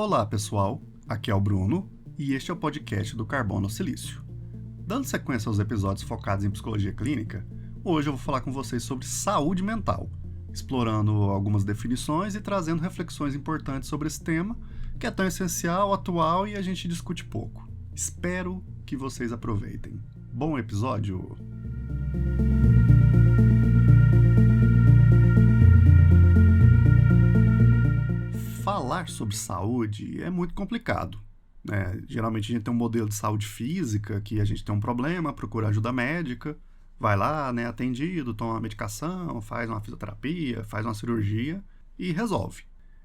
Olá pessoal, aqui é o Bruno e este é o podcast do Carbono Silício. Dando sequência aos episódios focados em psicologia clínica, hoje eu vou falar com vocês sobre saúde mental, explorando algumas definições e trazendo reflexões importantes sobre esse tema, que é tão essencial, atual e a gente discute pouco. Espero que vocês aproveitem. Bom episódio! Falar sobre saúde é muito complicado, né? Geralmente a gente tem um modelo de saúde física, que a gente tem um problema, procura ajuda médica, vai lá, né, atendido, toma uma medicação, faz uma fisioterapia, faz uma cirurgia e resolve.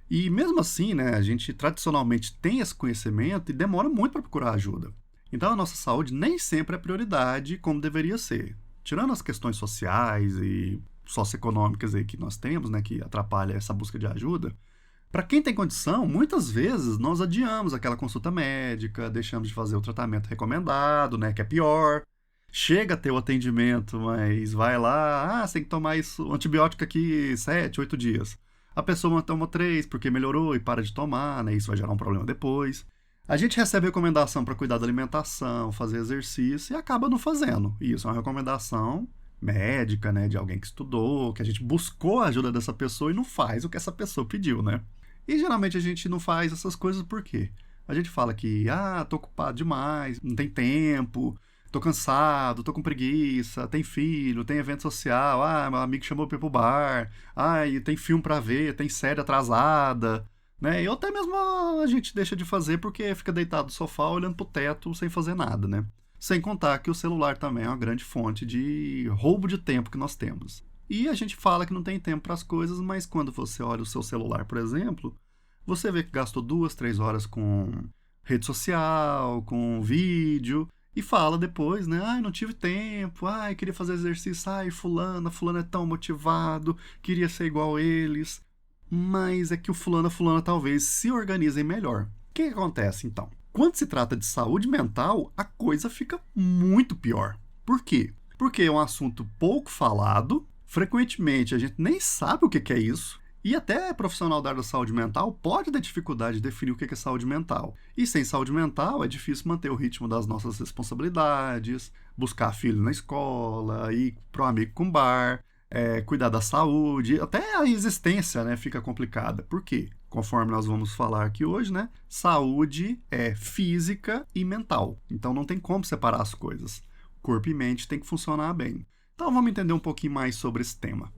E mesmo assim, né, a gente tradicionalmente tem esse conhecimento e demora muito para procurar ajuda. Então a nossa saúde nem sempre é prioridade como deveria ser. Tirando as questões sociais e socioeconômicas aí que nós temos, né, que atrapalha essa busca de ajuda, para quem tem condição, muitas vezes nós adiamos aquela consulta médica, deixamos de fazer o tratamento recomendado, né, que é pior. Chega a ter o atendimento, mas vai lá, você tem que tomar isso, antibiótico aqui 7, 8 dias. A pessoa toma 3 porque melhorou e para de tomar, né, isso vai gerar um problema depois. A gente recebe recomendação para cuidar da alimentação, fazer exercício e acaba não fazendo. E isso é uma recomendação médica, né, de alguém que estudou, que a gente buscou a ajuda dessa pessoa e não faz o que essa pessoa pediu, né? E geralmente a gente não faz essas coisas por quê? A gente fala que, tô ocupado demais, não tem tempo, tô cansado, tô com preguiça, tem filho, tem evento social, meu amigo chamou pra ir pro bar, e tem filme pra ver, tem série atrasada, né? E até mesmo a gente deixa de fazer porque fica deitado no sofá olhando pro teto sem fazer nada, né? Sem contar que o celular também é uma grande fonte de roubo de tempo que nós temos. E a gente fala que não tem tempo para as coisas, mas quando você olha o seu celular, por exemplo, você vê que gastou 2, 3 horas com rede social, com vídeo, e fala depois, né? Não tive tempo, queria fazer exercício, fulano é tão motivado, queria ser igual a eles. Mas é que o fulano, a fulana talvez se organizem melhor. O que acontece então? Quando se trata de saúde mental, a coisa fica muito pior. Por quê? Porque é um assunto pouco falado, frequentemente a gente nem sabe o que é isso, e até profissional da área da saúde mental pode ter dificuldade de definir o que é saúde mental. E sem saúde mental é difícil manter o ritmo das nossas responsabilidades, buscar filho na escola, ir pro amigo com bar, cuidar da saúde, até a existência, né, fica complicada. Por quê? Conforme nós vamos falar aqui hoje, né, saúde é física e mental. Então não tem como separar as coisas. Corpo e mente tem que funcionar bem. Então vamos entender um pouquinho mais sobre esse tema.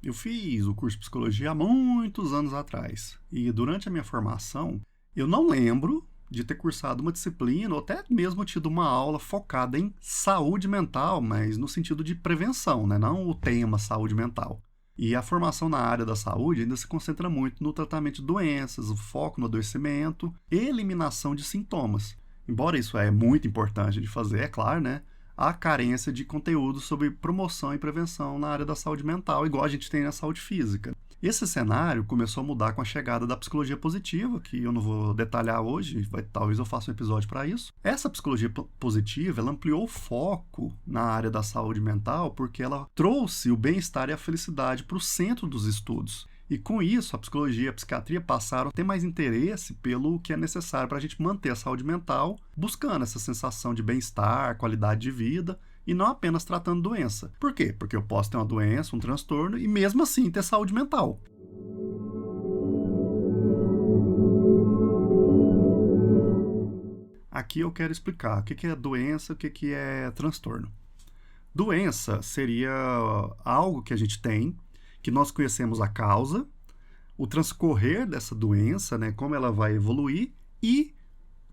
Eu fiz o curso de psicologia há muitos anos atrás. E durante a minha formação, eu não lembro de ter cursado uma disciplina ou até mesmo tido uma aula focada em saúde mental, mas no sentido de prevenção, né? Não o tema saúde mental. E a formação na área da saúde ainda se concentra muito no tratamento de doenças, o foco no adoecimento e eliminação de sintomas. Embora isso é muito importante de fazer, é claro, né? Há carência de conteúdo sobre promoção e prevenção na área da saúde mental, igual a gente tem na saúde física. Esse cenário começou a mudar com a chegada da psicologia positiva, que eu não vou detalhar hoje, talvez eu faça um episódio para isso. Essa psicologia positiva, ela ampliou o foco na área da saúde mental porque ela trouxe o bem-estar e a felicidade para o centro dos estudos. E com isso, a psicologia e a psiquiatria passaram a ter mais interesse pelo que é necessário para a gente manter a saúde mental, buscando essa sensação de bem-estar, qualidade de vida, e não apenas tratando doença. Por quê? Porque eu posso ter uma doença, um transtorno, e mesmo assim ter saúde mental. Aqui eu quero explicar o que é doença e o que é transtorno. Doença seria algo que a gente tem, que nós conhecemos a causa, o transcorrer dessa doença, né, como ela vai evoluir, e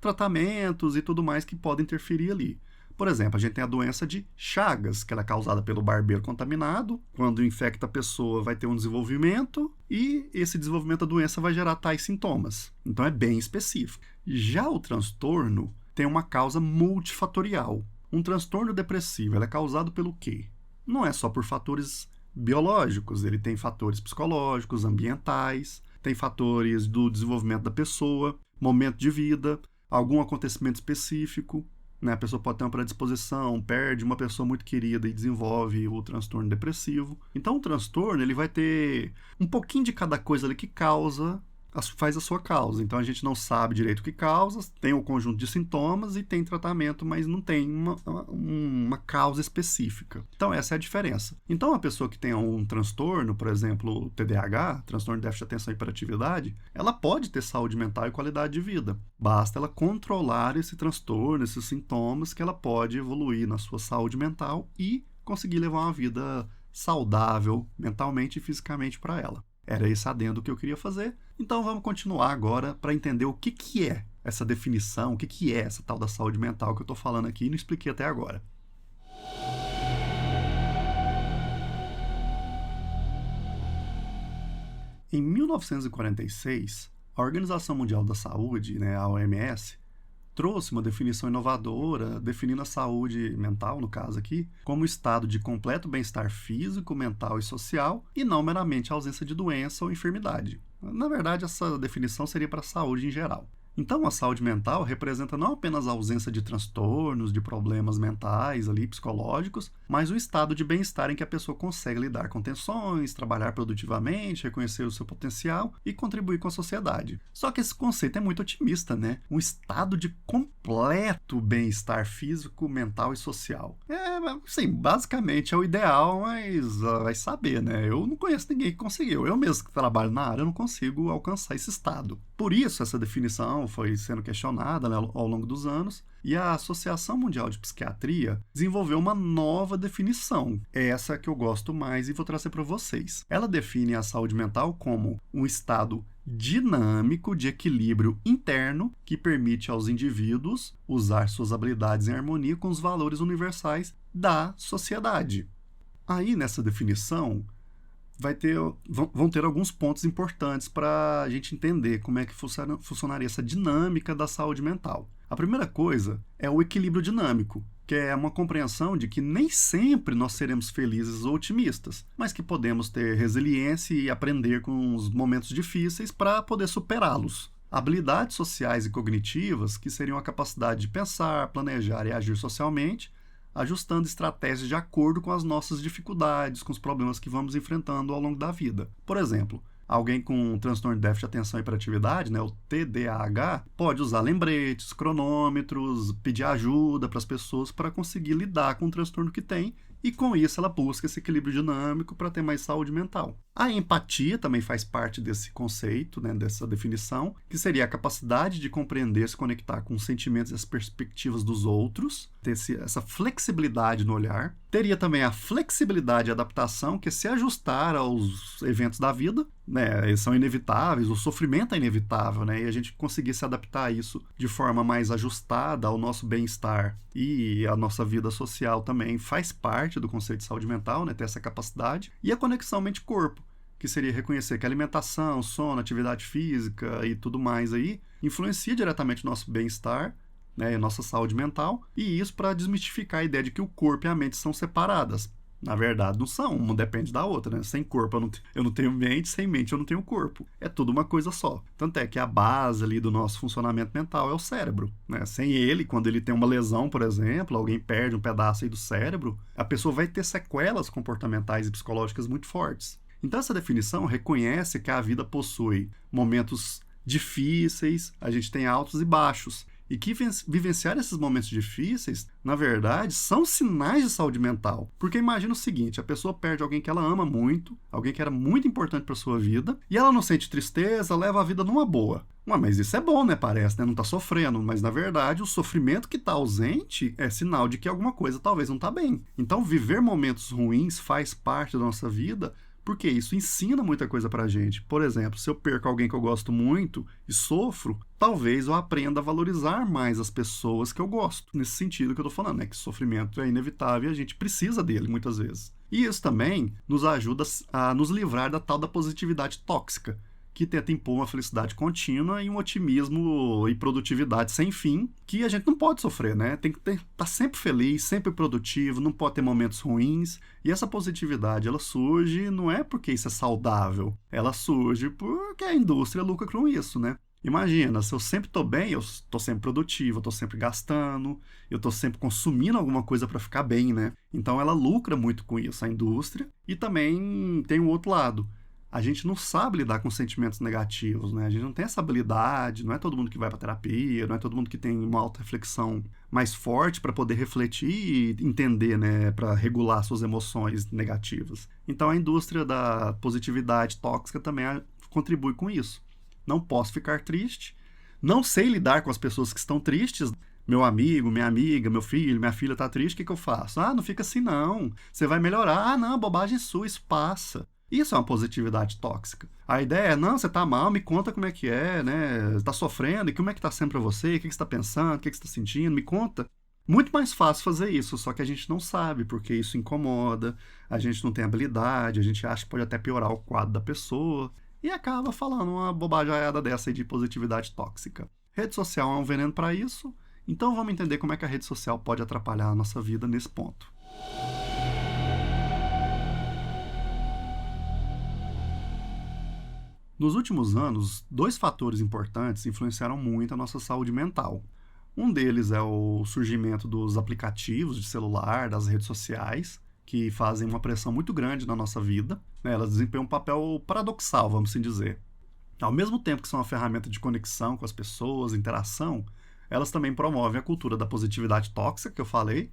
tratamentos e tudo mais que podem interferir ali. Por exemplo, a gente tem a doença de Chagas, que ela é causada pelo barbeiro contaminado. Quando infecta a pessoa, vai ter um desenvolvimento e esse desenvolvimento da doença vai gerar tais sintomas. Então é bem específico. Já o transtorno tem uma causa multifatorial. Um transtorno depressivo, ele é causado pelo quê? Não é só por fatores biológicos, ele tem fatores psicológicos, ambientais, tem fatores do desenvolvimento da pessoa, momento de vida, algum acontecimento específico. né? A pessoa pode ter uma predisposição, perde uma pessoa muito querida e desenvolve o transtorno depressivo. Então, o transtorno, ele vai ter um pouquinho de cada coisa ali que faz a sua causa. Então, a gente não sabe direito o que causa, tem um conjunto de sintomas e tem tratamento, mas não tem uma causa específica. Então, essa é a diferença. Então, a pessoa que tem um transtorno, por exemplo, TDAH, transtorno de déficit de atenção e hiperatividade, ela pode ter saúde mental e qualidade de vida. Basta ela controlar esse transtorno, esses sintomas, que ela pode evoluir na sua saúde mental e conseguir levar uma vida saudável mentalmente e fisicamente para ela. Era esse adendo que eu queria fazer. Então vamos continuar agora para entender o que é essa definição, o que é essa tal da saúde mental que eu estou falando aqui e não expliquei até agora. Em 1946, a Organização Mundial da Saúde, né, a OMS, trouxe uma definição inovadora, definindo a saúde mental, no caso aqui, como estado de completo bem-estar físico, mental e social, e não meramente a ausência de doença ou enfermidade. Na verdade, essa definição seria para a saúde em geral. Então, a saúde mental representa não apenas a ausência de transtornos, de problemas mentais, psicológicos, mas o estado de bem-estar em que a pessoa consegue lidar com tensões, trabalhar produtivamente, reconhecer o seu potencial e contribuir com a sociedade. Só que esse conceito é muito otimista, né? Um estado de completo bem-estar físico, mental e social. Sim, basicamente é o ideal, mas vai saber, né? Eu não conheço ninguém que conseguiu. Eu mesmo que trabalho na área, eu não consigo alcançar esse estado. Por isso, essa definição foi sendo questionada, né, ao longo dos anos, e a Associação Mundial de Psiquiatria desenvolveu uma nova definição. É essa que eu gosto mais e vou trazer para vocês. Ela define a saúde mental como um estado dinâmico de equilíbrio interno que permite aos indivíduos usar suas habilidades em harmonia com os valores universais da sociedade. Aí, nessa definição, vão ter alguns pontos importantes para a gente entender como é que funcionaria essa dinâmica da saúde mental. A primeira coisa é o equilíbrio dinâmico, que é uma compreensão de que nem sempre nós seremos felizes ou otimistas, mas que podemos ter resiliência e aprender com os momentos difíceis para poder superá-los. Habilidades sociais e cognitivas, que seriam a capacidade de pensar, planejar e agir socialmente, ajustando estratégias de acordo com as nossas dificuldades, com os problemas que vamos enfrentando ao longo da vida. Por exemplo, alguém com transtorno de déficit de atenção e hiperatividade, né, o TDAH, pode usar lembretes, cronômetros, pedir ajuda para as pessoas para conseguir lidar com o transtorno que tem e, com isso, ela busca esse equilíbrio dinâmico para ter mais saúde mental. A empatia também faz parte desse conceito, né, dessa definição, que seria a capacidade de compreender, se conectar com os sentimentos e as perspectivas dos outros, ter essa flexibilidade no olhar. Teria também a flexibilidade e adaptação, que é se ajustar aos eventos da vida, né, eles são inevitáveis, o sofrimento é inevitável, né, e a gente conseguir se adaptar a isso de forma mais ajustada ao nosso bem-estar e a nossa vida social também faz parte do conceito de saúde mental, né, ter essa capacidade. E a conexão mente-corpo, que seria reconhecer que a alimentação, sono, atividade física e tudo mais aí influencia diretamente o nosso bem-estar, né, e a nossa saúde mental, e isso para desmistificar a ideia de que o corpo e a mente são separadas. Na verdade, não são, uma depende da outra, né? Sem corpo eu não tenho mente, sem mente eu não tenho corpo. É tudo uma coisa só. Tanto é que a base ali do nosso funcionamento mental é o cérebro, né? Sem ele, quando ele tem uma lesão, por exemplo, alguém perde um pedaço aí do cérebro, a pessoa vai ter sequelas comportamentais e psicológicas muito fortes. Então, essa definição reconhece que a vida possui momentos difíceis, a gente tem altos e baixos, e que vivenciar esses momentos difíceis, na verdade, são sinais de saúde mental. Porque imagina o seguinte, a pessoa perde alguém que ela ama muito, alguém que era muito importante para sua vida, e ela não sente tristeza, leva a vida numa boa. Mas isso é bom, né? Parece, né? Não tá sofrendo, mas na verdade o sofrimento que tá ausente é sinal de que alguma coisa talvez não tá bem. Então, viver momentos ruins faz parte da nossa vida, porque isso ensina muita coisa pra gente. Por exemplo, se eu perco alguém que eu gosto muito e sofro, talvez eu aprenda a valorizar mais as pessoas que eu gosto. Nesse sentido que eu tô falando, né? Que sofrimento é inevitável e a gente precisa dele muitas vezes. E isso também nos ajuda a nos livrar da tal da positividade tóxica, que tenta impor uma felicidade contínua e um otimismo e produtividade sem fim, que a gente não pode sofrer, né? Tem que estar sempre feliz, sempre produtivo, não pode ter momentos ruins. E essa positividade, ela surge não é porque isso é saudável, ela surge porque a indústria lucra com isso, né? Imagina, se eu sempre estou bem, eu estou sempre produtivo, eu estou sempre gastando, eu estou sempre consumindo alguma coisa para ficar bem, né? Então ela lucra muito com isso, a indústria. E também tem o outro lado. A gente não sabe lidar com sentimentos negativos, né? A gente não tem essa habilidade, não é todo mundo que vai para terapia, não é todo mundo que tem uma auto-reflexão mais forte para poder refletir e entender, né? Para regular suas emoções negativas. Então a indústria da positividade tóxica também contribui com isso. Não posso ficar triste, não sei lidar com as pessoas que estão tristes. Meu amigo, minha amiga, meu filho, minha filha está triste, o que eu faço? Ah, não fica assim não, você vai melhorar. Ah, não, bobagem sua, isso passa. Isso é uma positividade tóxica. A ideia é, não, você tá mal, me conta como é que é, né? Tá sofrendo, e como é que tá sendo pra você? O que você tá pensando? O que você tá sentindo? Me conta. Muito mais fácil fazer isso, só que a gente não sabe, porque isso incomoda, a gente não tem habilidade, a gente acha que pode até piorar o quadro da pessoa, e acaba falando uma bobajada dessa aí de positividade tóxica. Rede social é um veneno para isso, então vamos entender como é que a rede social pode atrapalhar a nossa vida nesse ponto. Nos últimos anos, dois fatores importantes influenciaram muito a nossa saúde mental. Um deles é o surgimento dos aplicativos de celular, das redes sociais, que fazem uma pressão muito grande na nossa vida. Elas desempenham um papel paradoxal, vamos assim dizer. Ao mesmo tempo que são uma ferramenta de conexão com as pessoas, interação, elas também promovem a cultura da positividade tóxica, que eu falei,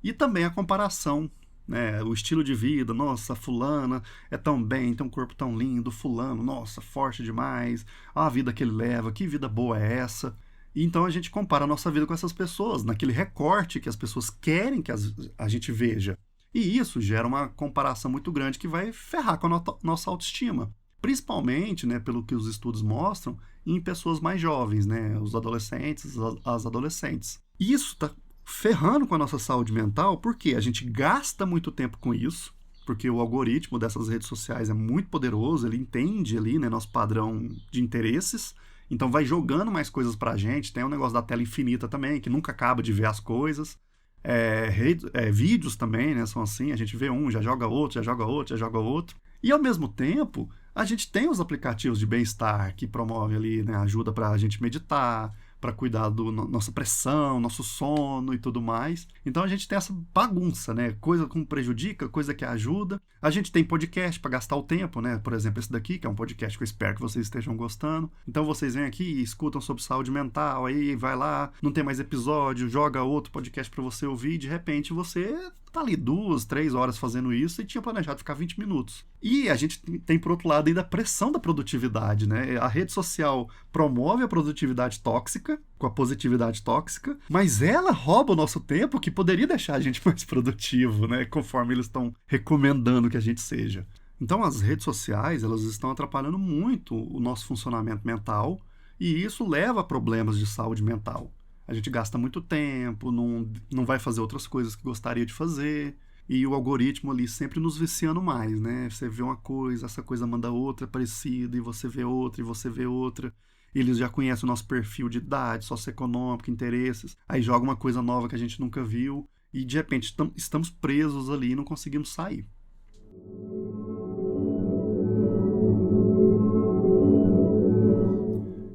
e também a comparação, né? O estilo de vida, nossa, fulana é tão bem, tem um corpo tão lindo, fulano, nossa, forte demais, a vida que ele leva, que vida boa é essa? E então a gente compara a nossa vida com essas pessoas, naquele recorte que as pessoas querem que a gente veja. E isso gera uma comparação muito grande que vai ferrar com a nossa autoestima. Principalmente, né, pelo que os estudos mostram, em pessoas mais jovens, né, os adolescentes, as adolescentes. E isso está ferrando com a nossa saúde mental porque a gente gasta muito tempo com isso, porque o algoritmo dessas redes sociais é muito poderoso, ele entende ali, né, nosso padrão de interesses, então vai jogando mais coisas pra gente. Tem o negócio da tela infinita também, que nunca acaba de ver as coisas. Vídeos também, né, são assim, a gente vê um, já joga outro, já joga outro, já joga outro. E ao mesmo tempo, a gente tem os aplicativos de bem-estar que promovem ali, né, ajuda pra gente meditar, para cuidar da nossa pressão, nosso sono e tudo mais. Então a gente tem essa bagunça, né? Coisa que prejudica, coisa que ajuda. A gente tem podcast para gastar o tempo, né? Por exemplo, esse daqui, que é um podcast que eu espero que vocês estejam gostando. Então vocês vêm aqui e escutam sobre saúde mental, aí vai lá, não tem mais episódio, joga outro podcast para você ouvir, e de repente você tá ali 2, 3 horas fazendo isso e tinha planejado ficar 20 minutos. E a gente tem, por outro lado, ainda a pressão da produtividade, né? A rede social promove a produtividade tóxica, com a positividade tóxica, mas ela rouba o nosso tempo que poderia deixar a gente mais produtivo, né? Conforme eles estão recomendando que a gente seja. Então, as redes sociais, elas estão atrapalhando muito o nosso funcionamento mental e isso leva a problemas de saúde mental. A gente gasta muito tempo, não vai fazer outras coisas que gostaria de fazer, e o algoritmo ali sempre nos viciando mais, né? Você vê uma coisa, essa coisa manda outra parecida, e você vê outra, e você vê outra. Eles já conhecem o nosso perfil de idade, socioeconômico, interesses, aí joga uma coisa nova que a gente nunca viu, e de repente estamos presos ali e não conseguimos sair.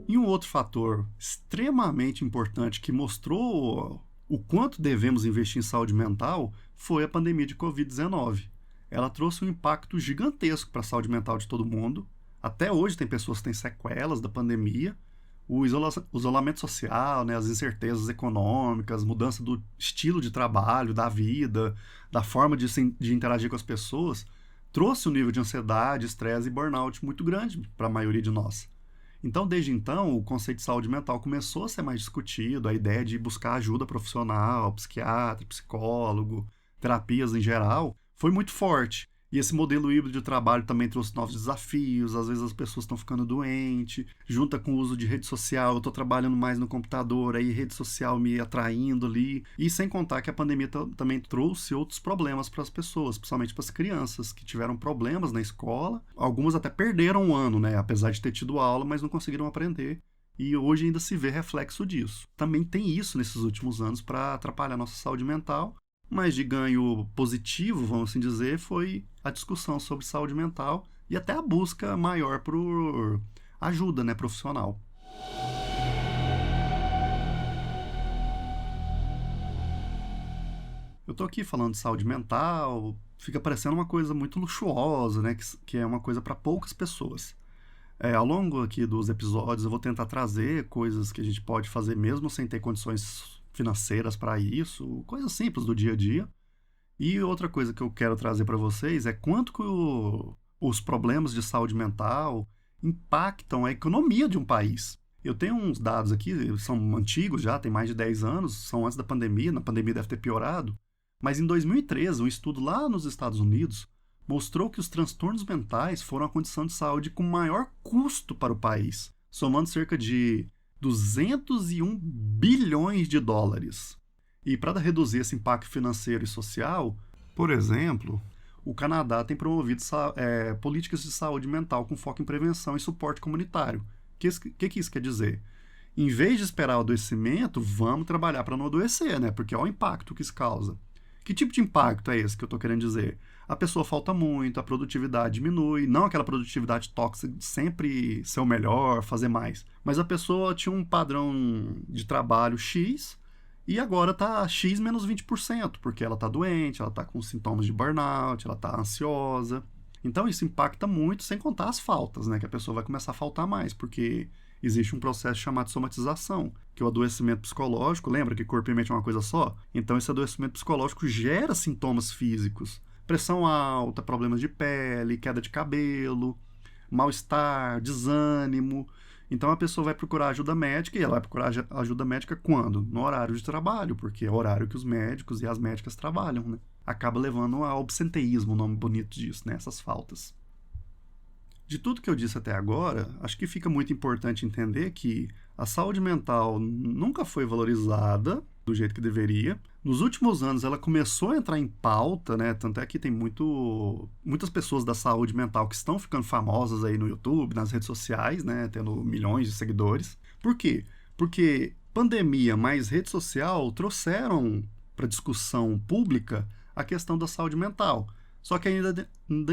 E um outro fator extremamente importante que mostrou o quanto devemos investir em saúde mental foi a pandemia de Covid-19. Ela trouxe um impacto gigantesco para a saúde mental de todo mundo. Até hoje tem pessoas que têm sequelas da pandemia. O isolamento social, né, as incertezas econômicas, mudança do estilo de trabalho, da vida, da forma de interagir com as pessoas, trouxe um nível de ansiedade, estresse e burnout muito grande para a maioria de nós. Então, desde então, o conceito de saúde mental começou a ser mais discutido, a ideia de buscar ajuda profissional, psiquiatra, psicólogo, terapias em geral, foi muito forte. E esse modelo híbrido de trabalho também trouxe novos desafios, às vezes as pessoas estão ficando doentes, junta com o uso de rede social, eu estou trabalhando mais no computador, aí rede social me atraindo ali. E sem contar que a pandemia também trouxe outros problemas para as pessoas, principalmente para as crianças, que tiveram problemas na escola. Algumas até perderam um ano, né, apesar de ter tido aula, mas não conseguiram aprender. E hoje ainda se vê reflexo disso. Também tem isso nesses últimos anos para atrapalhar a nossa saúde mental. Mas de ganho positivo, vamos assim dizer, foi a discussão sobre saúde mental e até a busca maior por ajuda, né, profissional. Eu tô aqui falando de saúde mental, fica parecendo uma coisa muito luxuosa, né? Que é uma coisa para poucas pessoas. Ao longo aqui dos episódios, eu vou tentar trazer coisas que a gente pode fazer mesmo sem ter condições financeiras para isso, coisas simples do dia a dia. E outra coisa que eu quero trazer para vocês é quanto que os problemas de saúde mental impactam a economia de um país. Eu tenho uns dados aqui, são antigos já, tem mais de 10 anos, são antes da pandemia, na pandemia deve ter piorado, mas em 2013, um estudo lá nos Estados Unidos mostrou que os transtornos mentais foram a condição de saúde com maior custo para o país, somando cerca de 201 bilhões de dólares. E para reduzir esse impacto financeiro e social, por exemplo, o Canadá tem promovido políticas de saúde mental com foco em prevenção e suporte comunitário. O que isso quer dizer? Em vez de esperar o adoecimento, vamos trabalhar para não adoecer, né? Porque olha o impacto que isso causa. Que tipo de impacto é esse que eu estou querendo dizer? A pessoa falta muito, a produtividade diminui, não aquela produtividade tóxica de sempre ser o melhor, fazer mais, mas a pessoa tinha um padrão de trabalho X e agora está X menos 20%, porque ela está doente, ela está com sintomas de burnout, ela está ansiosa. Então isso impacta muito, sem contar as faltas, né? Que a pessoa vai começar a faltar mais, porque existe um processo chamado somatização, que é o adoecimento psicológico, lembra que corpo e mente é uma coisa só? Então esse adoecimento psicológico gera sintomas físicos. Pressão alta, problemas de pele, queda de cabelo, mal-estar, desânimo. Então a pessoa vai procurar ajuda médica e ela vai procurar ajuda médica quando? No horário de trabalho, porque é o horário que os médicos e as médicas trabalham, né? Acaba levando ao absenteísmo, o nome bonito disso, né? Essas faltas. De tudo que eu disse até agora, acho que fica muito importante entender que a saúde mental nunca foi valorizada do jeito que deveria. Nos últimos anos ela começou a entrar em pauta, né? Tanto é que tem muitas pessoas da saúde mental que estão ficando famosas aí no YouTube, nas redes sociais, né? Tendo milhões de seguidores. Por quê? Porque pandemia mais rede social trouxeram para discussão pública a questão da saúde mental. Só que ainda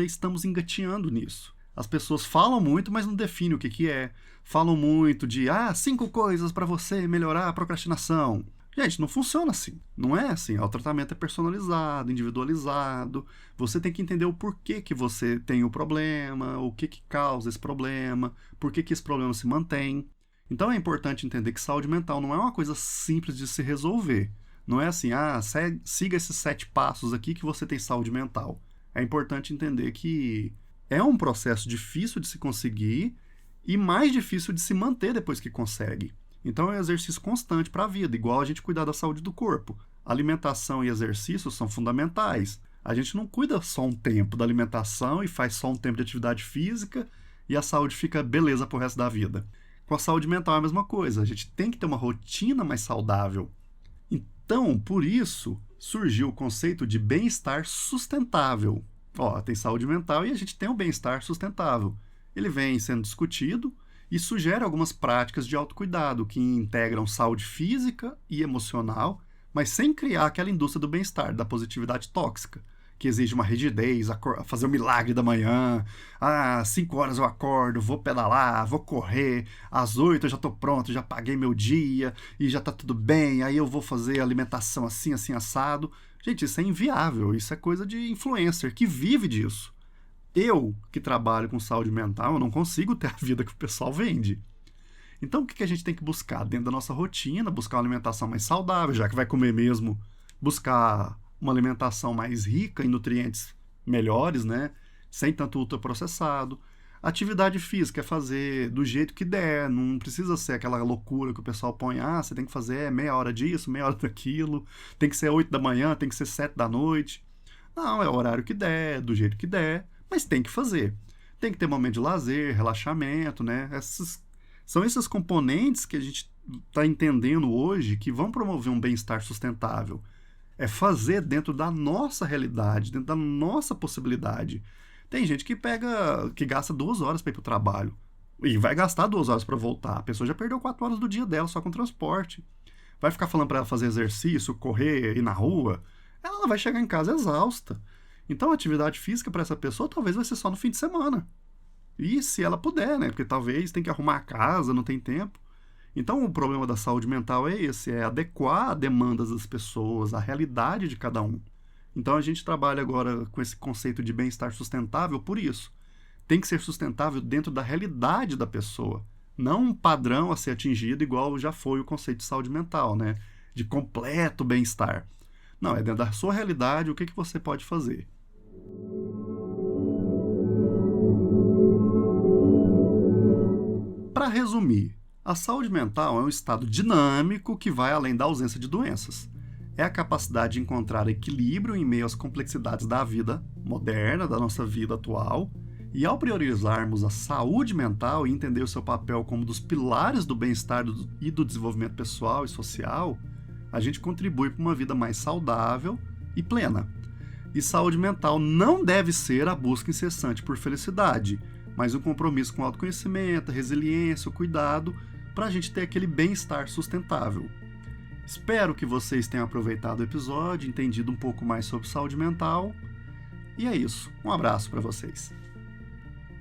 estamos engatinhando nisso. As pessoas falam muito, mas não definem o que é. Falam muito de 5 coisas para você melhorar a procrastinação. Gente, não funciona assim. Não é assim. O tratamento é personalizado, individualizado. Você tem que entender o porquê que você tem o problema, o que causa esse problema, por que esse problema se mantém. Então é importante entender que saúde mental não é uma coisa simples de se resolver. Não é assim, siga esses 7 passos aqui que você tem saúde mental. É importante entender que é um processo difícil de se conseguir e mais difícil de se manter depois que consegue. Então é um exercício constante para a vida, igual a gente cuidar da saúde do corpo. Alimentação e exercício são fundamentais. A gente não cuida só um tempo da alimentação e faz só um tempo de atividade física e a saúde fica beleza pro resto da vida. Com a saúde mental é a mesma coisa. A gente tem que ter uma rotina mais saudável. Então, por isso, surgiu o conceito de bem-estar sustentável. Tem saúde mental e a gente tem o bem-estar sustentável. Ele vem sendo discutido e sugere algumas práticas de autocuidado que integram saúde física e emocional, mas sem criar aquela indústria do bem-estar, da positividade tóxica, que exige uma rigidez, fazer o milagre da manhã. Às 5 horas eu acordo, vou pedalar, vou correr, às 8 eu já estou pronto, já paguei meu dia e já está tudo bem, aí eu vou fazer alimentação assim, assim, assado. Gente, isso é inviável, isso é coisa de influencer que vive disso. Eu, que trabalho com saúde mental, eu não consigo ter a vida que o pessoal vende. Então, o que a gente tem que buscar? Dentro da nossa rotina, buscar uma alimentação mais saudável, já que vai comer mesmo, buscar uma alimentação mais rica em nutrientes melhores, né? Sem tanto ultraprocessado. Atividade física é fazer do jeito que der, não precisa ser aquela loucura que o pessoal põe, você tem que fazer meia hora disso, meia hora daquilo, tem que ser 8 da manhã, tem que ser 7 da noite. Não, é o horário que der, do jeito que der, mas tem que fazer. Tem que ter momento de lazer, relaxamento, né? São esses componentes que a gente está entendendo hoje que vão promover um bem-estar sustentável. É fazer dentro da nossa realidade, dentro da nossa possibilidade. Tem gente que gasta 2 horas para ir para o trabalho e vai gastar 2 horas para voltar. A pessoa já perdeu 4 horas do dia dela só com transporte. Vai ficar falando para ela fazer exercício, correr, ir na rua. Ela vai chegar em casa exausta. Então a atividade física para essa pessoa talvez vai ser só no fim de semana. E se ela puder, né? Porque talvez tem que arrumar a casa, não tem tempo. Então, o problema da saúde mental é esse, é adequar a demandas das pessoas, a realidade de cada um. Então, a gente trabalha agora com esse conceito de bem-estar sustentável por isso. Tem que ser sustentável dentro da realidade da pessoa, não um padrão a ser atingido igual já foi o conceito de saúde mental, né? De completo bem-estar. Não, é dentro da sua realidade o que você pode fazer. Para resumir, a saúde mental é um estado dinâmico que vai além da ausência de doenças. É a capacidade de encontrar equilíbrio em meio às complexidades da vida moderna, da nossa vida atual, e ao priorizarmos a saúde mental e entender o seu papel como dos pilares do bem-estar e do desenvolvimento pessoal e social, a gente contribui para uma vida mais saudável e plena. E saúde mental não deve ser a busca incessante por felicidade, mas um compromisso com o autoconhecimento, a resiliência, o cuidado, para a gente ter aquele bem-estar sustentável. Espero que vocês tenham aproveitado o episódio, entendido um pouco mais sobre saúde mental. E é isso. Um abraço para vocês.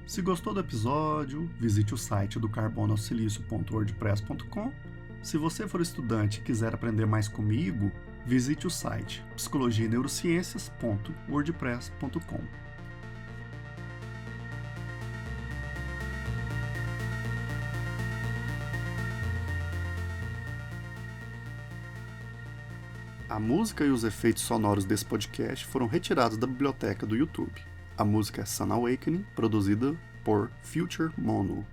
Se gostou do episódio, visite o site do carbonosilício.wordpress.com. Se você for estudante e quiser aprender mais comigo, visite o site psicologianeurociências.wordpress.com. A música e os efeitos sonoros desse podcast foram retirados da biblioteca do YouTube. A música é Sun Awakening, produzida por Future Mono.